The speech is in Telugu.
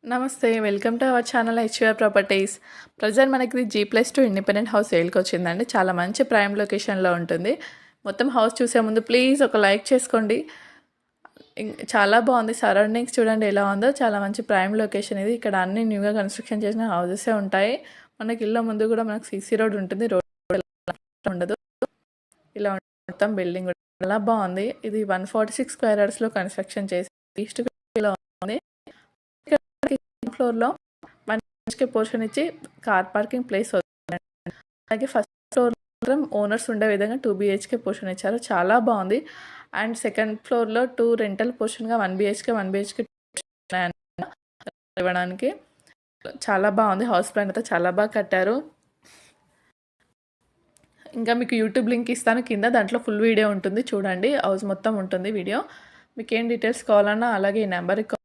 నమస్తే. Welcome to our channel HVR properties. Present మనకి G+2 ఇండిపెండెంట్ హౌస్ సేల్‌కొచ్చిందండి. చాలా మంచి ప్రైమ్ లొకేషన్‌లో ఉంటుంది. మొత్తం హౌస్ చూసే ముందు ప్లీజ్ ఒక లైక్ చేసుకోండి. చాలా బాగుంది. సరౌండింగ్స్ చూడండి ఎలా ఉందో. చాలా మంచి ప్రైమ్ లొకేషన్ ఇది. ఇక్కడ అన్ని న్యూగా కన్‌స్ట్రక్షన్ చేసిన హౌసెసే ఉంటాయి. మనకి ఇళ్ళ ముందు కూడా మనకు సీసీ రోడ్ ఉంటుంది. రోడ్ ఉండదు. ఇలా మొత్తం బిల్డింగ్ కూడా చాలా బాగుంది. ఇది 146 స్క్వేర్ యార్డ్స్‌లో కన్‌స్ట్రక్షన్ చేసి ఈస్ట్ ఫేస్‌లో ఉంది. ఫ్లోర్‌లో 1 BHK పోర్షన్ ఇచ్చి కార్ పార్కింగ్ ప్లేస్ వదిలారండి. అలాగే ఫస్ట్ ఫ్లోర్ మాత్రం ఓనర్స్ ఉండే విధంగా 2 BHK పోర్షన్ ఇచ్చారు. చాలా బాగుంది. అండ్ సెకండ్ ఫ్లోర్‌లో 2 రెంటల్ పోర్షన్‌గా 1 BHK ఇవ్వడానికి చాలా బాగుంది. హౌస్ ప్లాన్ అయితే చాలా బాగా కట్టారు. ఇంకా మీకు యూట్యూబ్ లింక్ ఇస్తాను కింద. దాంట్లో ఫుల్ వీడియో ఉంటుంది చూడండి. హౌస్ మొత్తం ఉంటుంది వీడియో. మీకు ఏం డీటెయిల్స్ కావాలన్నా అలాగే ఈ నెంబర్‌కి